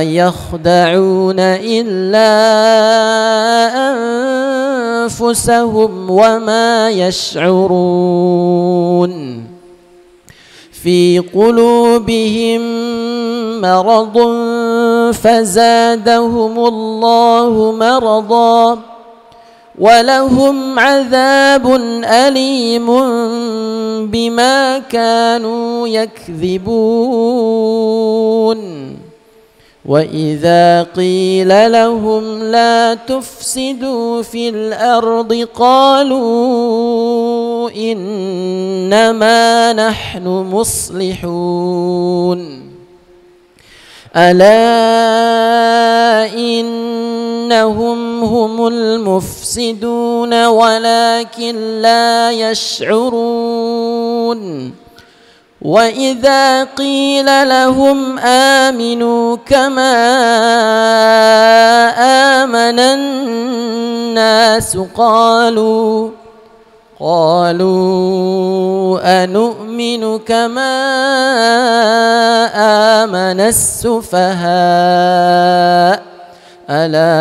يخدعون إلا أنفسهم وما يشعرون في قلوبهم مرض فزادهم الله مرضا ولهم عذاب أليم بما كانوا يكذبون وإذا قيل لهم لا تفسدوا في الأرض قالوا إنما نحن مصلحون ألا إنهم هم المفسدون ولكن لا يشعرون وإذا قيل لهم آمنوا كما آمن الناس قالوا أنؤمن كما آمن السفهاء ألا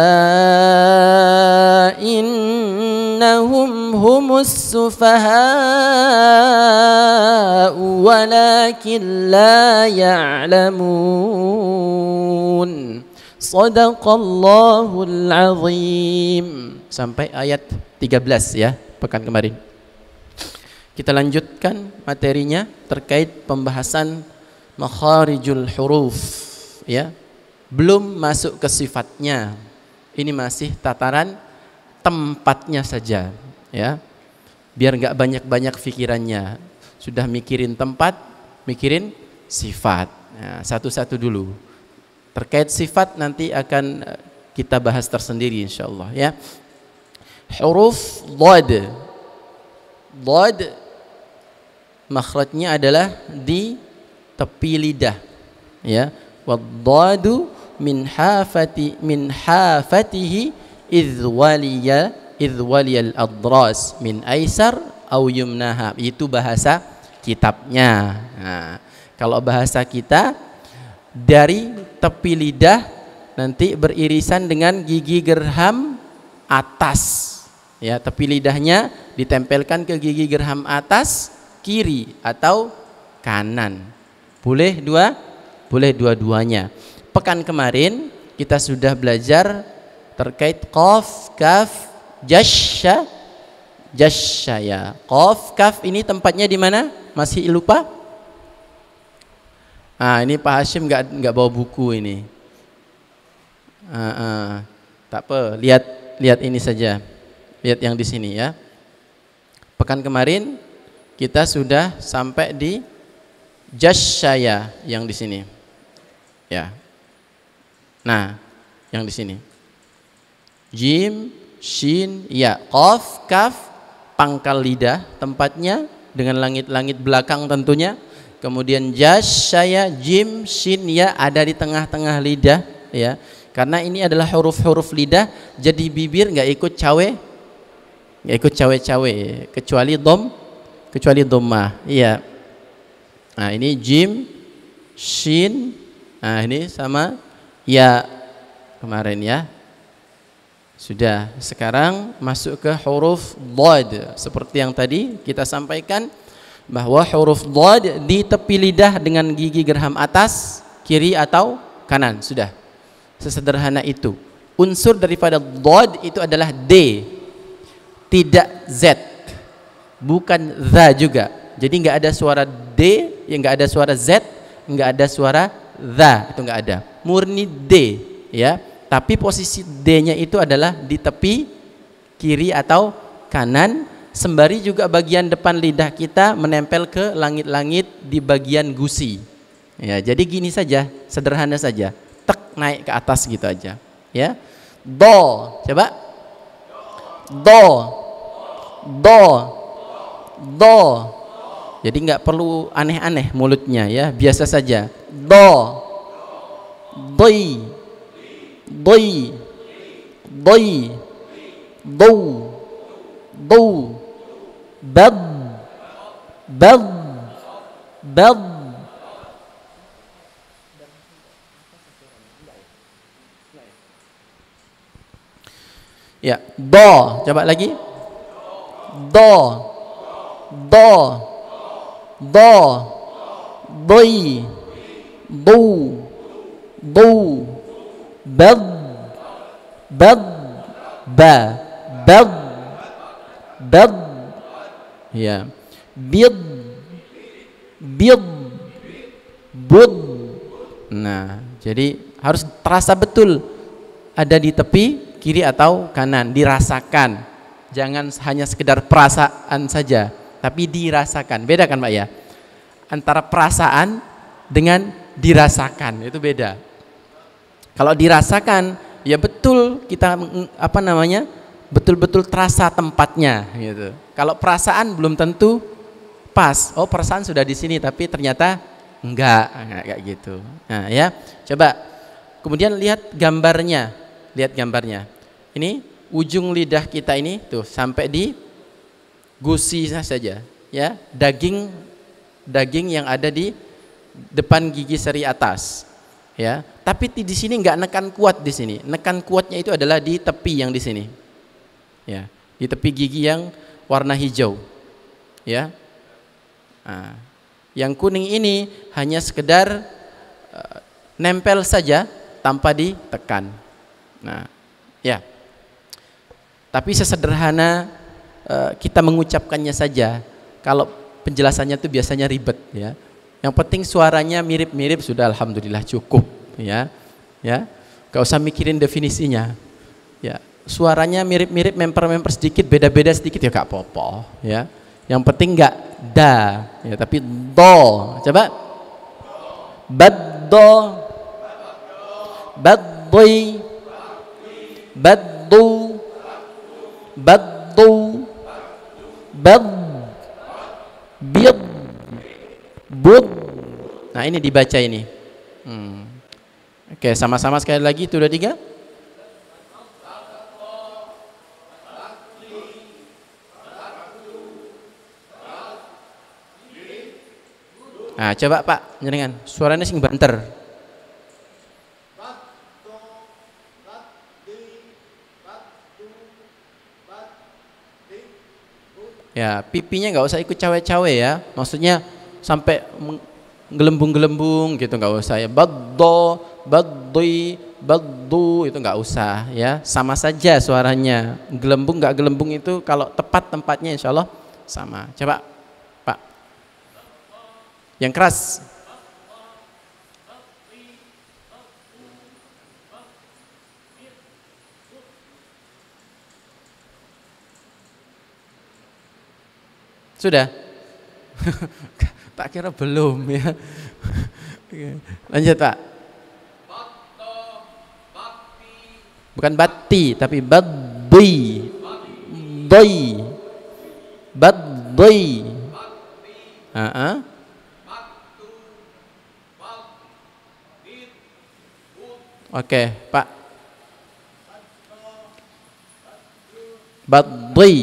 إنهم هم السفهاء ولكن لا يعلمون Sadaqallahul azim. Sampai ayat 13 ya pekan kemarin. Kita lanjutkan materinya terkait pembahasan makharijul huruf ya. Belum masuk ke sifatnya. Ini masih tataran tempatnya saja ya. Biar enggak banyak-banyak pikirannya. Sudah mikirin tempat, mikirin sifat. Nah, satu-satu dulu. Terkait sifat nanti akan kita bahas tersendiri insyaallah ya. Huruf dhad. Dhad makhrajnya adalah di tepi lidah ya. Wadhadu min hafatihi idh waliyal adras min aisar au yumnaha. Itu bahasa kitabnya. Nah, kalau bahasa kita dari tepi lidah nanti beririsan dengan gigi gerham atas ya. Tepi lidahnya ditempelkan ke gigi gerham atas kiri atau kanan. Boleh dua-duanya. Pekan kemarin kita sudah belajar terkait qaf, kaf, jasya ya. Qaf, kaf ini tempatnya di mana? Masih lupa? Ah, ini Pak Hashim enggak bawa buku ini. Tak apa, lihat ini saja. Lihat yang di sini ya. Pekan kemarin kita sudah sampai di jasyaya yang di sini. Ya. Nah, yang di sini. Jim, shin, ya, qaf, kaf, pangkal lidah tempatnya dengan langit-langit belakang tentunya. Kemudian jasyaya, jim, shin, ya ada di tengah-tengah lidah ya. Karena ini adalah huruf-huruf lidah, jadi bibir enggak ikut cawe-cawe kecuali dhammah. Iya. Nah, ini jim, shin. Nah, ini sama ya kemarin ya. Sudah, sekarang masuk ke huruf dhad. Seperti yang tadi kita sampaikan bahwa huruf dhad di tepi lidah dengan gigi gerham atas, kiri atau kanan. Sudah. Sesederhana itu. Unsur daripada dhad itu adalah D. Tidak Z. Bukan za juga. Jadi enggak ada suara D, enggak ada suara Z, enggak ada suara za, itu enggak ada. Murni D ya. Tapi posisi D-nya itu adalah di tepi kiri atau kanan, sembari juga bagian depan lidah kita menempel ke langit-langit di bagian gusi. Ya, jadi gini saja, sederhana saja. Tek naik ke atas gitu aja, ya. Do, coba. Do. Jadi nggak perlu aneh-aneh mulutnya ya, biasa saja. Do. Doi. Do. Bad. Ya, do. Coba lagi. Do. Do. Do. Doi. Du. Du. Bad. Bad. Ba. Bad. Bad. Ya. Bid. Bid. Bud. Nah, jadi harus terasa betul ada di tepi kiri atau kanan, dirasakan. Jangan hanya sekedar perasaan saja, tapi dirasakan. Beda kan Pak ya? Antara perasaan dengan dirasakan itu beda. Kalau dirasakan ya betul kita betul-betul terasa tempatnya gitu. Kalau perasaan belum tentu pas. Oh, perasaan sudah di sini tapi ternyata enggak kayak gitu. Nah, ya. Coba kemudian lihat gambarnya. Lihat gambarnya. Ini ujung lidah kita ini tuh sampai di gusi saja, ya. Daging yang ada di depan gigi seri atas. Ya. Tapi di sini enggak nekan kuat di sini. Nekan kuatnya itu adalah di tepi yang di sini. Ya, di tepi gigi yang warna hijau. Ya. Nah, yang kuning ini hanya sekedar nempel saja tanpa ditekan. Nah, ya. Tapi sesederhana kita mengucapkannya saja. Kalau penjelasannya itu biasanya ribet, ya. Yang penting suaranya mirip-mirip sudah alhamdulillah cukup, ya. Ya. Gak usah mikirin definisinya. Ya, suaranya mirip-mirip, memper-memper sedikit, beda-beda sedikit ya gak apa-apa, ya. Yang penting enggak da, ya, tapi do. Coba. Baddo. Baddoi. Baddu. Baddu. Bad. Bid. Bud. Nah, ini dibaca ini. Oke, sama-sama sekali lagi, itu udah 3. Nah, coba Pak, nyenengan suaranya sing banter. Ya, pipinya nggak usah ikut cawe-cawe ya. Maksudnya sampai gelembung-gelembung gitu nggak usah ya. Baddo, baddoi, baddu itu nggak usah ya. Sama saja suaranya. Gelembung nggak gelembung itu kalau tepat tempatnya insya Allah sama. Coba Pak. Yang keras. Sudah? Tak kira belum ya. Lanjut Pak. Bukan bati tapi baddi. Doi. Baddi. Oke, Pak. Baddi.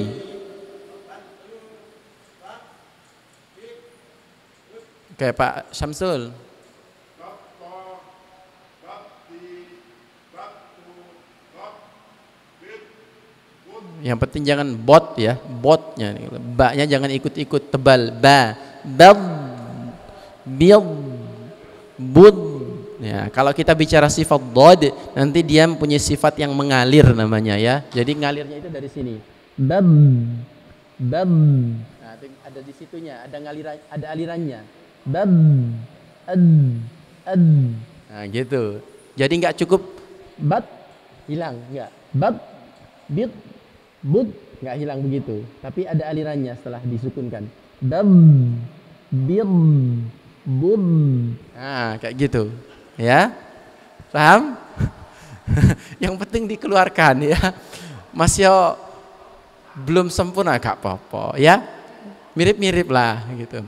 Oke, Pak Syamsul. Yang penting jangan bot ya, botnya. Ba-nya jangan ikut-ikut tebal. Ba, bad, bil, bud. Ya, kalau kita bicara sifat dod, nanti dia mempunyai sifat yang mengalir namanya ya. Jadi ngalirnya itu dari sini. Bab, bab. Nah, ada di situnya, ada alirannya. Bab, ad. Nah, gitu. Jadi nggak cukup bat hilang, nggak. Bab, bid, bud nggak hilang begitu, tapi ada alirannya setelah disukunkan. Bab, bid, bud. Nah, kayak gitu. Ya, paham? Yang penting dikeluarkan ya. Masih belum sempurna gak apa-apa ya. Mirip-mirip lah gitu.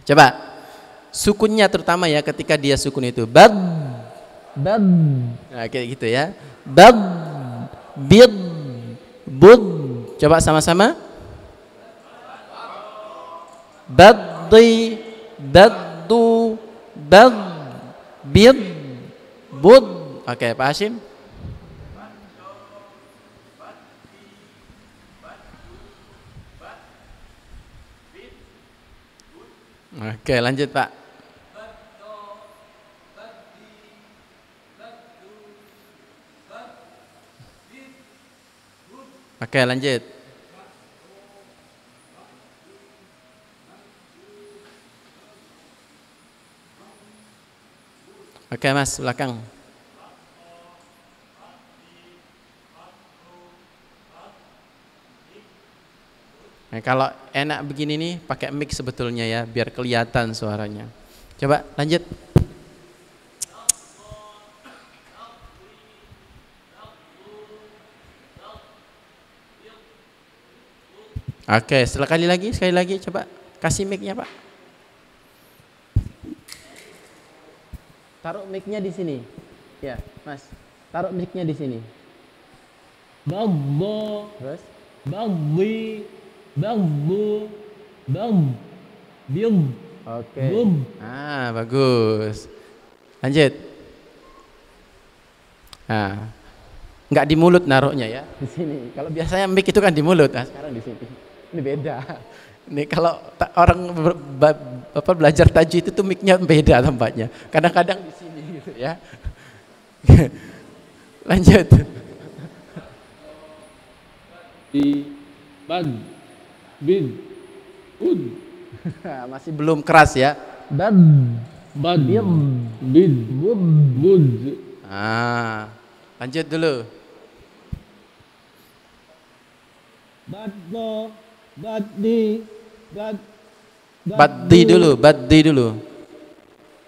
Coba sukunnya terutama ya, ketika dia sukun itu bab, bab. Nah, kayak gitu ya. Bab, bid, bud. Coba sama-sama. Baddi, baddu, bad, bid, bud. Oke, Pak Hashim. Oke, lanjut Pak. Oke, lanjut. Oke, Mas, belakang. Nah, kalau enak begini nih pakai mic sebetulnya ya, biar kelihatan suaranya. Coba lanjut. Oke, sekali lagi coba kasih mic-nya, Pak. Taruh mic-nya di sini. Ya, Mas. Taruh mic-nya di sini. Bambo, Terus? bambi, bambu, bam, bium, Oke. bum. Ah, bagus. Lanjut. Nah, nggak di mulut naruhnya ya, di sini. Kalau biasanya mic itu kan di mulut, nah sekarang di sini. Ini beda. Ini kalau orang belajar tajwid itu mic-nya beda tempatnya. Kadang-kadang di sini gitu ya. Lanjut. Di, bad, bin, ud, Masih belum keras ya. bad, bin, bud, bud. Ah, lanjut dulu. Baddo, baddi, Baddi dulu.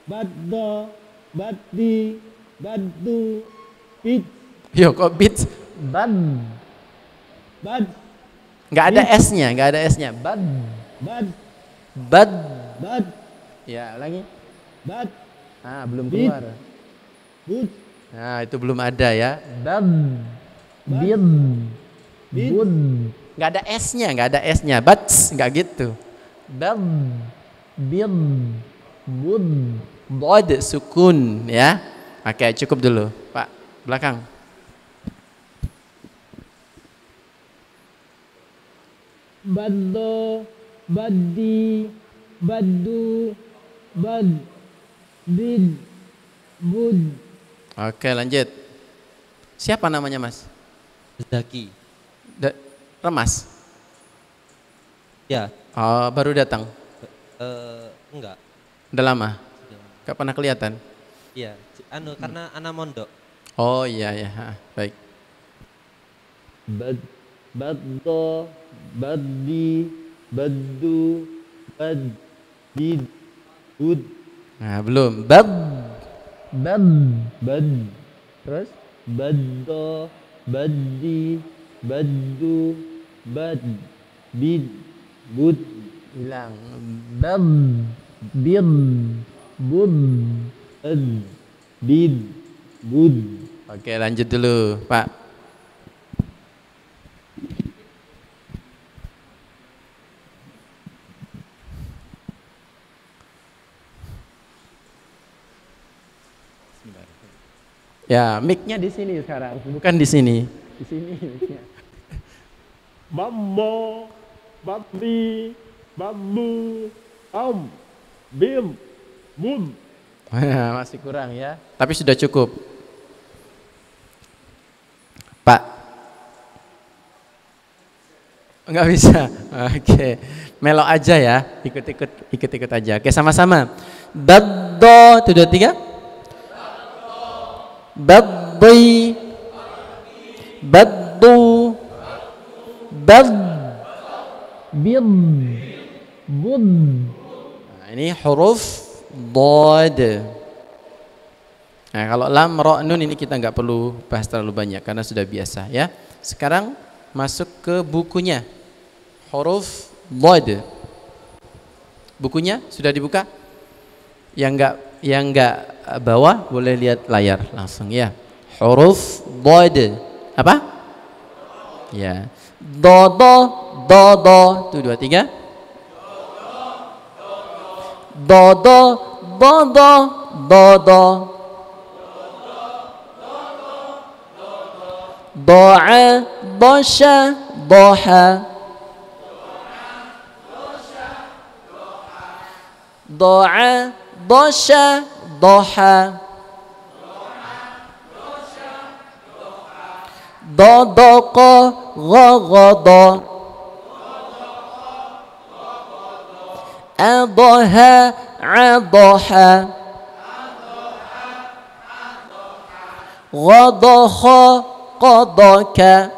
baddo, baddi, baddu, bid, Yo, kok beat? bad, Nggak ada S-nya. Bad. bad, Bad. bad, Ya, lagi. bad, Ah, belum Bid. keluar. bud, Nah, itu belum ada ya. bad, bid, bud, Nggak ada S-nya. Bats, nggak gitu. bad, bid, bud, Bod, sukun ya. Oke, cukup dulu. Pak, belakang. baddo, baddi, baddu, bad, bid, bud. Oke, lanjut. Siapa namanya, Mas? Zaki. Remas. Ya, Oh, baru datang. enggak. Udah lama. Gak pernah kelihatan. Iya, karena anak mondok. Oh iya ya, baik. Baddo, baddi, baddu, bad, bid, bud. Nah, belum. Bab. Bad. Terus? Baddo, baddi, baddu, bad, bid, bud. Hilang. Bad, bid, bud, bad, bid, bud. Oke, lanjut dulu, Pak. Ya, mic-nya di sini sekarang, bukan di sini. Di sini mic-nya. Bambo, babbi, babbu, am, bim, bud. Masih kurang ya, tapi sudah cukup. Pak. Enggak bisa. Oke. Melok aja ya, ikut-ikut aja. Oke, sama-sama. Baddo, 1 2 3. Baddi, baddu, bad, Bid, bud. nah, ini huruf dod. Nah, kalau lam, ro, nun ini kita nggak perlu bahas terlalu banyak karena sudah biasa ya. Sekarang masuk ke bukunya. Huruf dod. Bukunya sudah dibuka? Yang enggak bawah boleh lihat layar langsung ya. Huruf dod. Apa? Ya. Dodo, dodo. 1 2 3. Dodo, dodo, dodo. Doa, dosha, doha. Doa, dosha, doha. Dodoqa, ghagada. Adaha, adaha. Ghadakha, qadaka.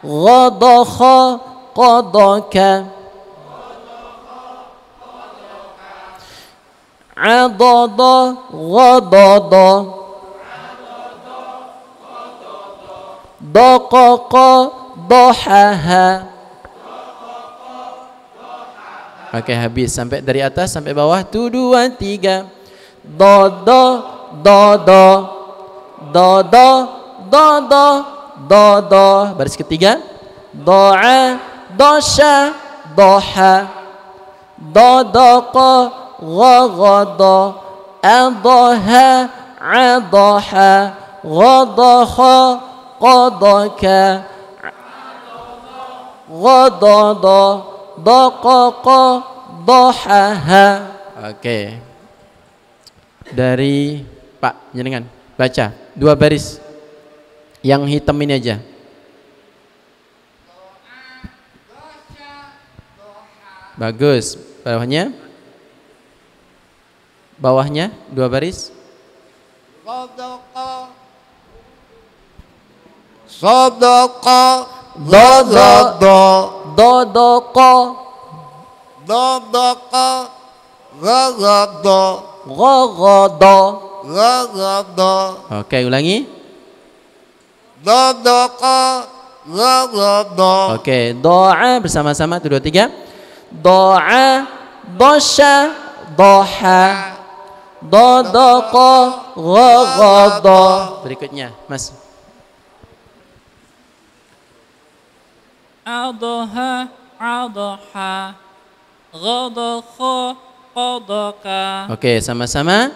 Ghadakha, qadaka. Adada, ghadada. Daqaqa, dahaha. Oke, habis sampai dari atas sampai bawah. 1, 2, 3. Dodo, dodo, dodo, dodo, dodo. Baris ketiga. Doa, dosha, doha. Dodoqa, ghagada. Adaha, adaha. Ghadakha, qadaka. Ghadada, daqaqa, dahaha. Oke. Dari Pak jenengan baca 2 baris yang hitam ini aja. Bagus. Bawahnya 2 baris. Sadaqa, Dodo, dodoqa, Dadaqa, Ghagada, ghagada. Ghagada, Oke, ulangi. Dadaqa, Ghagada, Oke, doa bersama-sama 1, 2, 3. Doa, dosha, doha. Dodoqa, ghagada. Berikutnya, Mas. Adaha, adaha. Ghadakha, qadaka. Oke, sama-sama.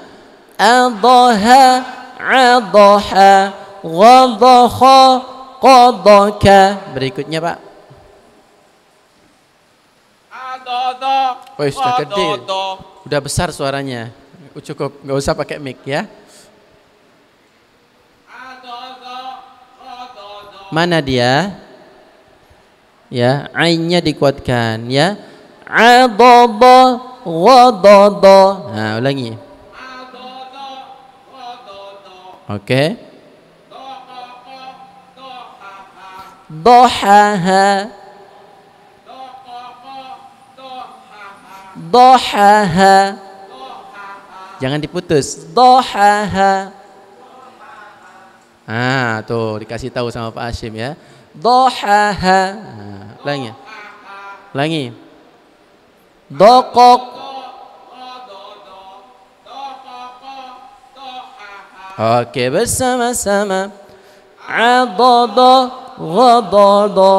Adaha, adaha. Ghadakha, qadaka. Berikutnya, Pak. Adada. Oh, sudah gede. Udah besar suaranya. Cukup, nggak usah pakai mic ya. Mana dia? Ya, ainnya dikuatkan ya. Adada, ghadada. Nah, ulangi. Oke. Dohaha. Dohaha. Jangan diputus. Dohaha. Ah, tuh dikasih tahu sama Pak Hashim ya. Dohaha. Nah, ulangi. Ulangi. Dokok. Oke, bersama-sama. Adada, ghadada,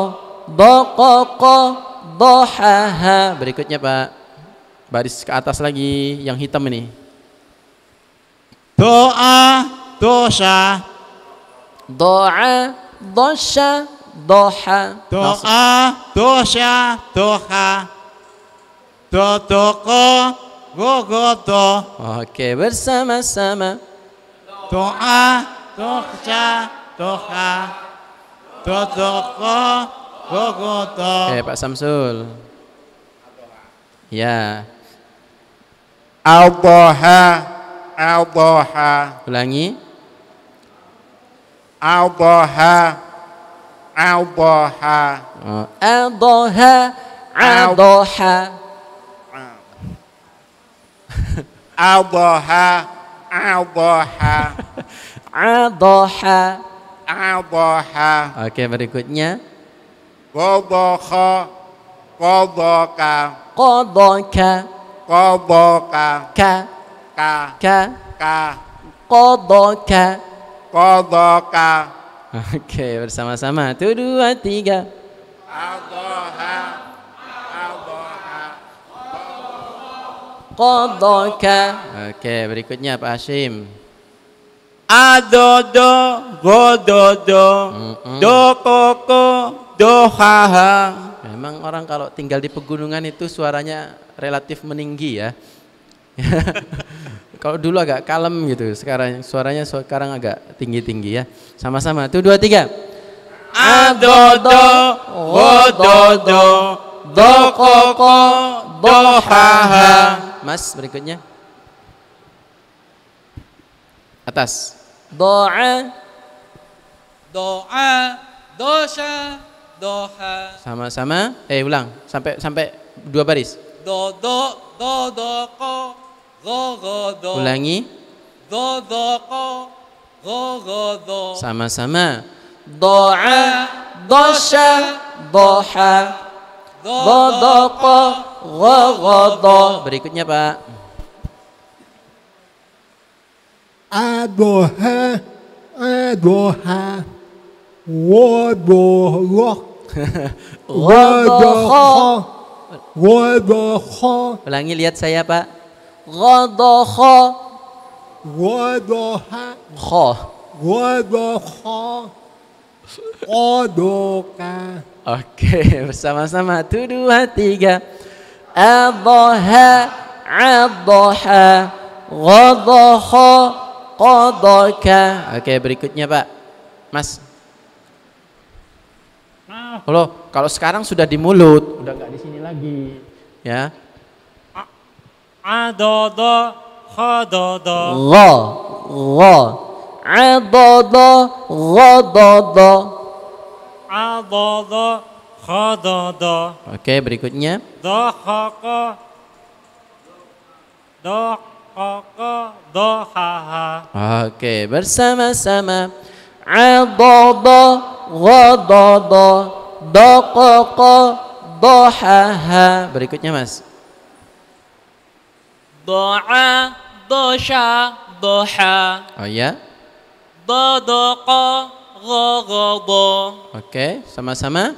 daqaqa, dahaha. Berikutnya, Pak. Baris ke atas lagi yang hitam ini. Doa, dosha, Doa, dosha, doha. Doa, dosha, doha, Dadaqa, ghagada, Oke, bersama-sama. Doa, dosha, doha, Dadaqa, ghagada, Oke, Pak Samsul. Ya, Al-Doha, Al-Doha, ulangi. Al-Doha, Al-Doha, Oh, adoha, adoha. Al-Doha, Al-Doha, Adoha. Al-Doha, Oke, berikutnya. Qadakha, Qadaka, Qadaka, Qadaka, ka, Ka, ka, Ka, qadaka. Qadaka, Oke, bersama-sama. 1, 2, 3. Al-Doha, Al-Doha, Qadaka. Oke, berikutnya Pak Hashim. Adodo, gododo, dokoko, dohaha. Memang orang kalau tinggal di pegunungan itu suaranya relatif meninggi ya. Kalau dulu agak kalem gitu, sekarang suaranya sekarang agak tinggi-tinggi ya. Sama-sama, 1, 2, 3. Adodo, gododo, dokoko, dohaha. Mas, berikutnya. Atas. Doa. Doa, dosha, doha. Sama-sama. Ulang sampai 2 baris. Dodo, dodoko, gogodo. Ulangi. Dodoko, gogodo. Sama-sama. Doa. Dosha. Doha. Dodoko. Gogodo. Berikutnya Pak. Adoha, adoha, wadoh, wadoh, wadoh, Ulangi, lihat saya Pak. Godoho. wadoha, Kho. wadoh, wadoka. Oke, bersama-sama. 1, 2, 3. Adoha. Adoha. Godoho. Qodoka. Oke, berikutnya Pak. Mas. Halo, kalau sekarang sudah di mulut, udah nggak di sini lagi, ya. Adodo, khododo. Gho. Gho. Adodo. Gododo. Adodo, khododo. Oke, berikutnya. Dohoko, dohoko, dohaha. Oke, bersama-sama. Adodo. Gododo. Dokoko. Dohaha. Berikutnya Mas. Doa, dosha, doha. Oh ya. Dodoko, gogodo. Oke, sama-sama.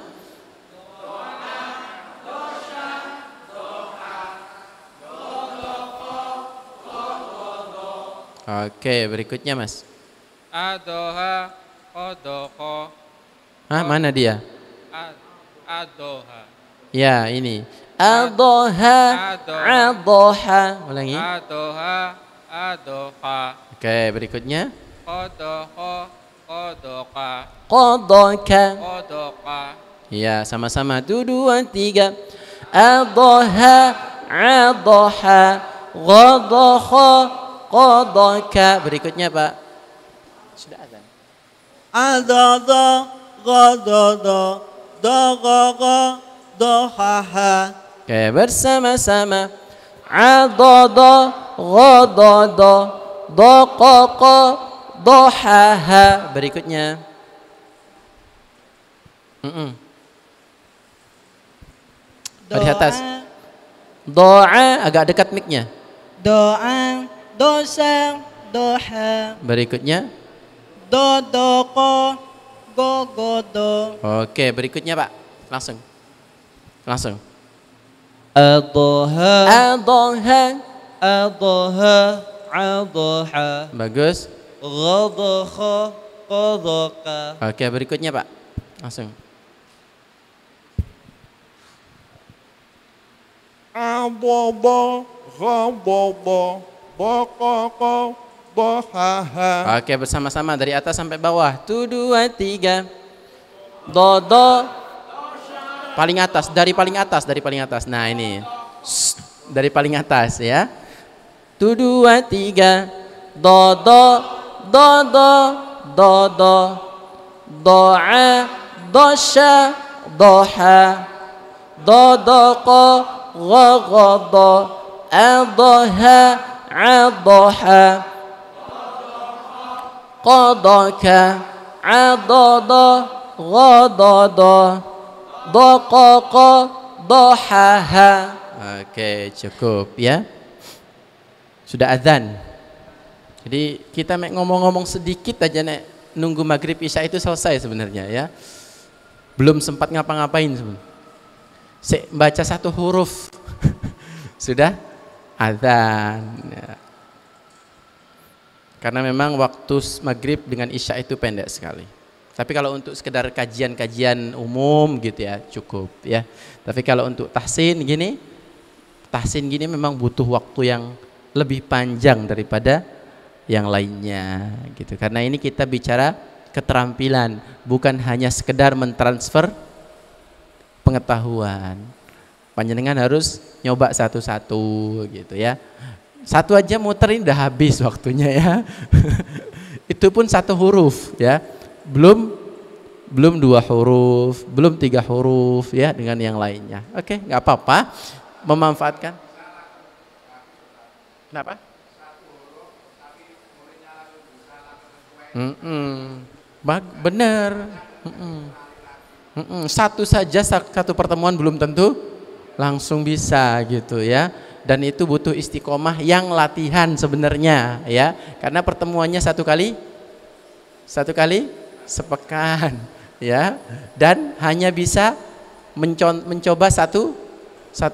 Oke, berikutnya Mas. Adoha, kodoko, Mana dia? adoha, Ya, ini. Adoha. Adoha. Ulangi. adoha, adoha, Oke, berikutnya. kodoko, kodoka, Qodoka. kodoka, Ya, sama-sama. 1, 2, 3. Adoha. Adoha. Godoho. Qodoka. Berikutnya Pak. Sudah azan. Adodo. Gododo. Dogogo. Dohaha. Oke, bersama-sama. Adodo. Gododo. Dokoko. Dohaha. Berikutnya. Di atas. Doa. Agak dekat mic-nya. Doa. Dosa. Doha. Berikutnya. Dodoko. Gogodo. Oke, berikutnya Pak. Langsung. Adoha. Adoha. Adoha. Adoha. Bagus. Godoho. Godoka. Oke, berikutnya Pak. Langsung. Adodo, gododo, dokoko, dohaha. Oke, bersama-sama dari atas sampai bawah. 1, 2, 3. Dodo. Paling atas, dari paling atas. Nah, ini. Dari paling atas ya. 1, 2, 3. Dodo. Dodo. Dodo. Doa. Dosha. Doha. Dodoko. Gogodo. Adoha. Adoha. Qodoka. Adodo. Gododo. Dokoko. Dohaha. Oke, cukup ya. Sudah azan. Jadi kita ngomong-ngomong sedikit aja nunggu maghrib isya itu selesai sebenarnya ya. Belum sempat ngapa-ngapain sebenarnya. Baca 1 huruf sudah azan. Ya. Karena memang waktu maghrib dengan isya itu pendek sekali. Tapi kalau untuk sekedar kajian-kajian umum gitu ya cukup ya. Tapi kalau untuk tahsin gini memang butuh waktu yang lebih panjang daripada yang lainnya gitu. Karena ini kita bicara keterampilan, bukan hanya sekedar mentransfer pengetahuan. Panjenengan harus nyoba satu-satu gitu ya. Satu aja muter ini udah habis waktunya ya. Itu pun satu huruf ya. Belum 2 huruf, belum 3 huruf ya dengan yang lainnya. Oke, nggak apa-apa memanfaatkan. Kenapa? Benar. Satu saja satu pertemuan belum tentu langsung bisa gitu ya. Dan itu butuh istiqomah yang latihan sebenarnya ya. Karena pertemuannya satu kali sepekan ya. Dan hanya bisa mencoba satu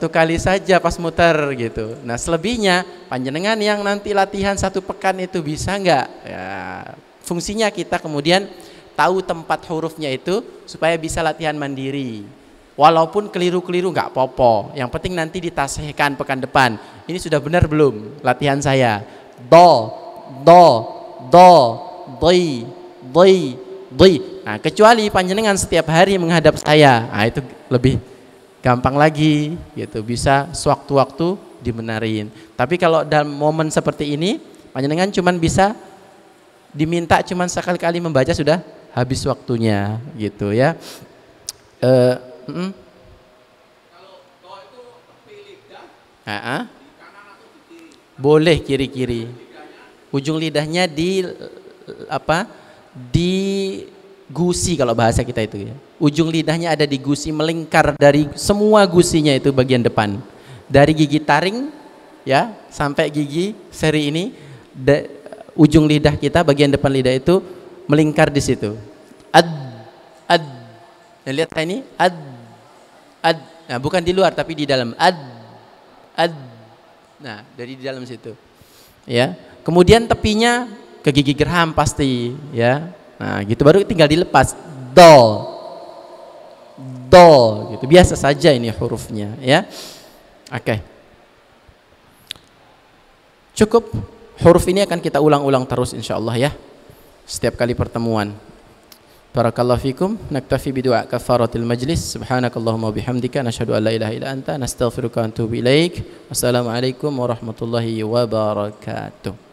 kali saja pas muter gitu. Nah selebihnya panjenengan yang nanti latihan 1 pekan itu bisa nggak? Ya, fungsinya kita kemudian tahu tempat hurufnya itu supaya bisa latihan mandiri. Walaupun keliru-keliru nggak apa-apa. Yang penting nanti ditasihkan pekan depan. Ini sudah benar belum latihan saya? Do, doi. Nah kecuali panjenengan setiap hari menghadap saya, nah itu lebih gampang lagi gitu, bisa sewaktu-waktu dibenarin. Tapi kalau dalam momen seperti ini panjenengan cuman bisa diminta cuman sekali-kali membaca sudah habis waktunya gitu ya. Boleh kiri-kiri. Ujung lidahnya di gusi kalau bahasa kita itu ya. Ujung lidahnya ada di gusi, melingkar dari semua gusinya itu bagian depan. Dari gigi taring ya sampai gigi seri ini ujung lidah kita bagian depan lidah itu melingkar di situ. Nah, lihat ini ad. Nah, bukan di luar tapi di dalam ad. Nah, dari di dalam situ. Ya. Kemudian tepinya ke gigi geraham pasti, ya. Nah, gitu baru tinggal dilepas. Do gitu. Biasa saja ini hurufnya, ya. Oke. Cukup. Huruf ini akan kita ulang-ulang terus insyaallah ya. Setiap kali pertemuan. Barakallahu fikum. Naktafi bidu'a kafaratil majlis. Subhanakallahumma bihamdika nasyhadu an la ilaha illa anta nastaghfiruka wa natubu ilaik. Wassalamualaikum warahmatullahi wabarakatuh.